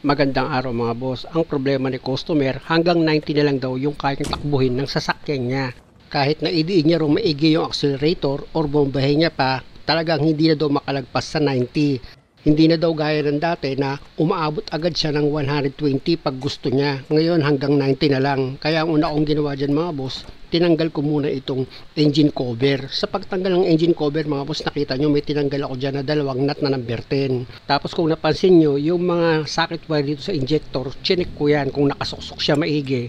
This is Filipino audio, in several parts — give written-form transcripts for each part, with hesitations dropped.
Magandang araw mga boss. Ang problema ni customer, hanggang 90 na lang daw yung kayang takbuhin ng sasakyan niya. Kahit na idiin niya rin maigi yung accelerator or bombahin niya pa, talagang hindi na daw makalagpas sa 90. Hindi na daw gaya ng dati na umaabot agad siya ng 120 pag gusto niya. Ngayon hanggang 90 na lang. Kaya ang una kong ginawa dyan mga boss, tinanggal ko muna itong engine cover. Sa pagtanggal ng engine cover mga boss, nakita nyo may tinanggal ako dyan na dalawang nut na number 10. Tapos kung napansin nyo, yung mga socket wire dito sa injector, chinek ko yan kung nakasuksok siya maigi.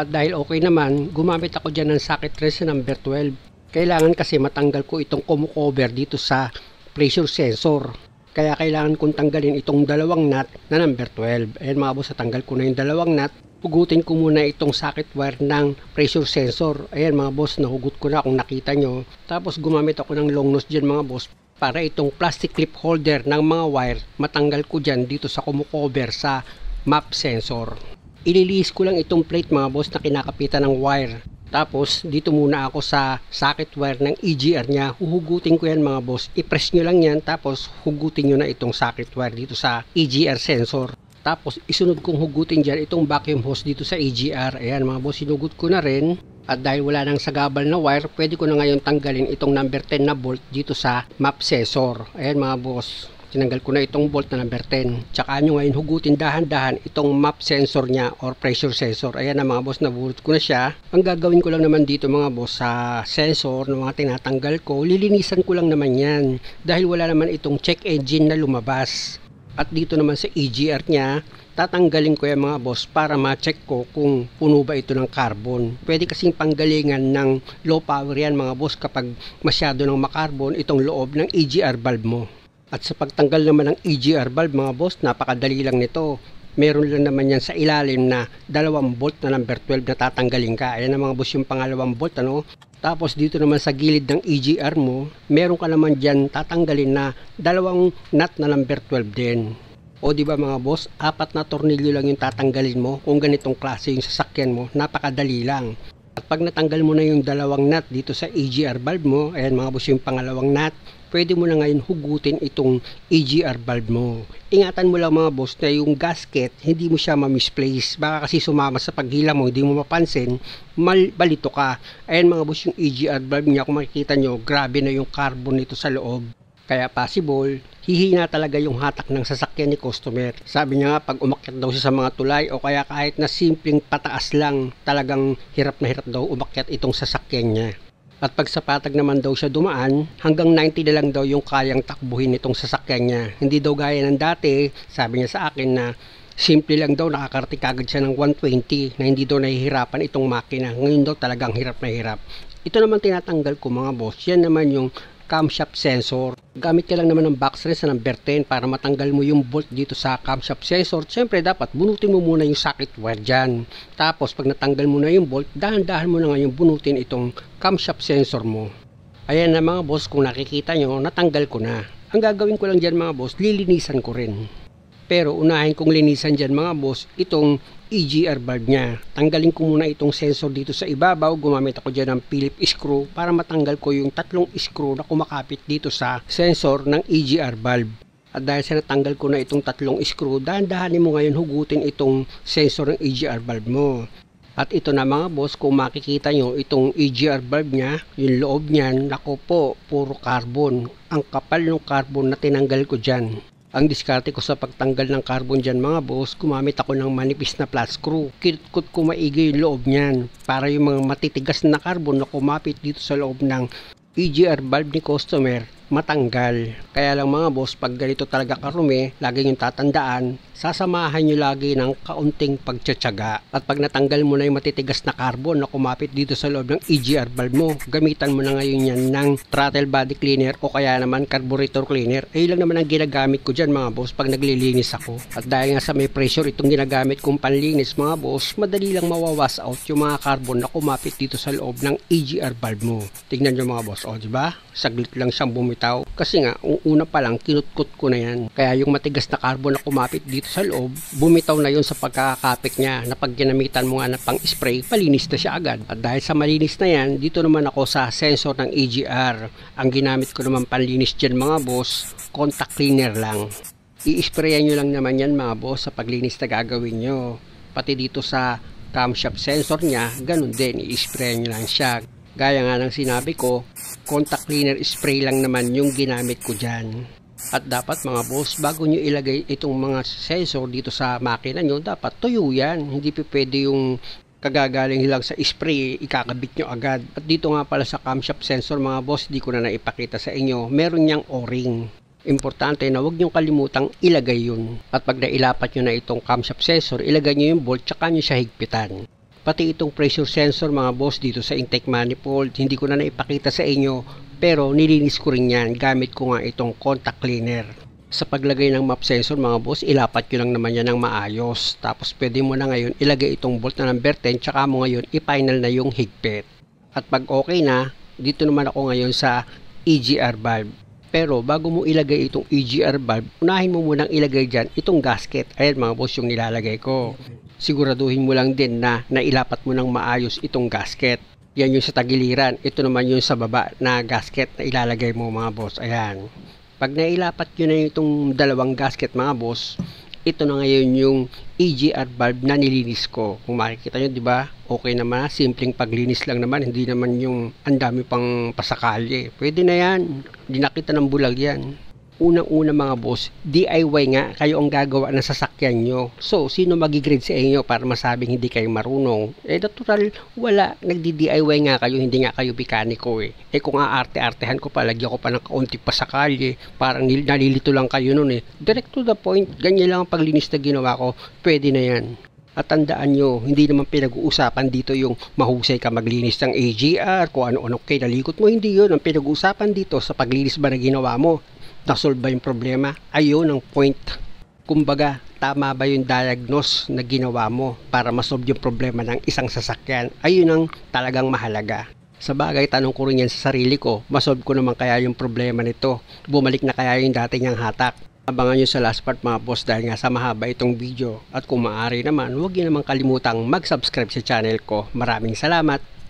At dahil okay naman, gumamit ako dyan ng socket trace na number 12. Kailangan kasi matanggal ko itong cover dito sa pressure sensor. Kaya kailangan kong tanggalin itong dalawang nut na number 12. Ayan mga boss, natanggal ko na yung dalawang nut. Hugutin ko muna itong socket wire ng pressure sensor. Ayan mga boss, nahugot ko na kung nakita nyo. Tapos gumamit ako ng long nose dyan mga boss para itong plastic clip holder ng mga wire matanggal ko dyan dito sa kumukover sa map sensor. Ililiis ko lang itong plate mga boss na kinakapitan ng wire. Tapos dito muna ako sa socket wire ng EGR niya. Huhugutin ko yan mga boss. I-press nyo lang yan tapos hugutin nyo na itong socket wire dito sa EGR sensor. Tapos isunod kong hugutin dyan itong vacuum hose dito sa EGR. Ayan mga boss, sinugot ko na rin. At dahil wala nang sagabal na wire, pwede ko na ngayon tanggalin itong number 10 na bolt dito sa map sensor. Ayan mga boss, tinanggal ko na itong bolt na number 10. Tsaka nyo ngayon hugutin dahan-dahan itong map sensor niya or pressure sensor. Ayan na mga boss, nabulot ko na siya. Ang gagawin ko lang naman dito mga boss sa sensor ng mga tinatanggal ko, lilinisan ko lang naman yan. Dahil wala naman itong check engine na lumabas. At dito naman sa EGR niya, tatanggalin ko yan mga boss para ma-check ko kung puno ba ito ng carbon. Pwede kasing panggalingan ng low power yan mga boss kapag masyado ng makarbon itong loob ng EGR valve mo. At sa pagtanggal naman ng EGR valve mga boss, napakadali lang nito. Meron lang naman yan sa ilalim na 2 bolt na number 12 na tatanggalin ka. Ayan na mga boss yung pangalawang bolt ano. Tapos dito naman sa gilid ng EGR mo, meron ka naman dyan tatanggalin na 2 nut na number 12 din. O di ba mga boss, 4 na tornilyo lang yung tatanggalin mo kung ganitong klase yung sasakyan mo, napakadali lang. At pag natanggal mo na yung 2 nut dito sa EGR valve mo, ayan mga boss yung pangalawang nut, pwede mo na ngayon hugutin itong EGR valve mo. Ingatan mo lang mga boss na yung gasket, hindi mo siya ma-misplace. Baka kasi sumama sa paghila mo, hindi mo mapansin, balito ka. Ayan mga boss yung EGR valve niya, kung makikita nyo, grabe na yung carbon nito sa loob. Kaya possible, hihina talaga yung hatak ng sasakyan ni customer. Sabi niya nga, pag umakyat daw siya sa mga tulay o kaya kahit na simpleng pataas lang, talagang hirap na hirap daw umakyat itong sasakyan niya. At pag sa patag naman daw siya dumaan, hanggang 90 na lang daw yung kayang takbuhin itong sasakyan niya. Hindi daw gaya ng dati, sabi niya sa akin na simple lang daw, nakakarating kagad siya ng 120 na hindi daw nahihirapan itong makina. Ngayon daw talagang hirap na hirap. Ito naman tinatanggal ko mga boss, yan naman yung camshaft sensor. Gamit ka lang naman ng box wrench na number 10 para matanggal mo yung bolt dito sa camshaft sensor. Siyempre dapat bunutin mo muna yung socket wire dyan. Tapos pag natanggal mo na yung bolt, dahan-dahan mo na ngayon bunutin itong camshaft sensor mo. Ayan na mga boss, kung nakikita nyo, natanggal ko na. Ang gagawin ko lang dyan mga boss, lilinisan ko rin. Pero unahin kong linisan dyan mga boss, itong EGR valve niya. Tanggalin ko muna itong sensor dito sa ibabaw. Gumamit ako dyan ng Phillips screw para matanggal ko yung 3 screw na kumakapit dito sa sensor ng EGR valve. At dahil sa natanggal ko na itong 3 screw, dahan-dahanin mo ngayon hugutin itong sensor ng EGR valve mo. At ito na mga boss, kung makikita nyo itong EGR valve niya, yung loob niyan, nako po, puro carbon. Ang kapal ng carbon na tinanggal ko dyan. Ang diskarte ko sa pagtanggal ng carbon dyan mga boss, gumamit ako ng manipis na flat screw. Kinutkot ko maigi yung loob niyan para yung mga matitigas na carbon na kumapit dito sa loob ng EGR valve ni customer matanggal. Kaya lang mga boss, pag ganito talaga karumi, lagi yung tatandaan, sasamahan nyo lagi ng kaunting pagtsatsaga. At pag natanggal mo na yung matitigas na carbon na kumapit dito sa loob ng EGR valve mo, gamitan mo na ngayon yan ng throttle body cleaner o kaya naman carburetor cleaner. Ay lang naman ang ginagamit ko dyan mga boss pag naglilinis ako. At dahil nga sa may pressure itong ginagamit kong panlinis mga boss, madali lang mawawas out yung mga carbon na kumapit dito sa loob ng EGR valve mo. Tignan nyo mga boss, o diba? Saglit lang siyang bumitaw. Kasi nga, una pa lang, kinutkot ko na yan. Kaya yung matigas na carbon na kumapit dito sa loob, bumitaw na yun sa pagkakapit niya na pag ginamitan mo nga na pang spray, palinis na siya agad. At dahil sa malinis na yan, dito naman ako sa sensor ng EGR. Ang ginamit ko naman panlinis dyan mga boss, contact cleaner lang. I-sprayan nyo lang naman yan mga boss sa paglinis na gagawin nyo. Pati dito sa camshaft sensor nya, ganun din, i-sprayan nyo lang siya. Gaya nga ng sinabi ko, contact cleaner spray lang naman yung ginamit ko dyan. At dapat mga boss, bago nyo ilagay itong mga sensor dito sa makina nyo, dapat tuyo yan. Hindi pwede yung kagagaling lang sa spray, ikakabit nyo agad. At dito nga pala sa camshaft sensor mga boss, di ko na naipakita sa inyo, meron niyang o-ring. Importante na huwag nyo kalimutang ilagay yun. At pag nailapat nyo na itong camshaft sensor, ilagay nyo yung bolt tsaka nyo siya higpitan. Pati itong pressure sensor mga boss dito sa intake manifold, hindi ko na naipakita sa inyo, pero nilinis ko rin yan gamit ko nga itong contact cleaner. Sa paglagay ng map sensor mga boss, ilapat nyo lang naman yan ng maayos. Tapos pwede mo na ngayon ilagay itong bolt na number 10, tsaka mo ngayon i-final na yung higpit. At pag okay na, dito naman ako ngayon sa EGR valve. Pero bago mo ilagay itong EGR valve, unahin mo munang ilagay dyan itong gasket. Ayan mga boss yung nilalagay ko. Siguraduhin mo lang din na nailapat mo ng maayos itong gasket. Yan yung sa tagiliran. Ito naman yung sa baba na gasket na ilalagay mo mga boss. Ayan. Pag nailapat nyo na itong dalawang gasket mga boss, ito na ngayon yung EGR valve na nilinis ko. Kung makikita nyo, di ba? Okay naman, simpleng paglinis lang naman, hindi naman yung andami pang pasakali. Pwede na yan. Hindi nakita ng bulag yan. Unang-una mga boss, DIY nga kayo ang gagawa ng sasakyan nyo. So, sino magigrade sa inyo para masabing hindi kayo marunong? Natural, wala. Nagdi-DIY nga kayo, hindi nga kayo mekaniko eh. Kung aarte-artehan ko pa, lagyan ko pa ng kaunti pa sa kalye, parang nalilito lang kayo nun eh. Direct to the point, ganyan lang ang paglinis na ginawa ko, pwede na yan. At tandaan nyo, hindi naman pinag-uusapan dito yung mahusay ka maglinis ng AGR, kung ano-ano kayo nalikot mo, hindi yun. Ang pinag-uusapan dito sa paglinis ba na ginawa mo, nasolve ba yung problema? Ayun ang point. Kumbaga, tama ba yung diagnose na ginawa mo para masolve yung problema ng isang sasakyan? Ayun ang talagang mahalaga. Sa bagay, tanong ko rin yan sa sarili ko, masolve ko naman kaya yung problema nito? Bumalik na kaya yung dati niyang hatak? Abangan nyo sa last part mga boss dahil nga sa mahaba itong video. At kung maaari naman, huwag nyo naman kalimutang mag-subscribe sa channel ko. Maraming salamat!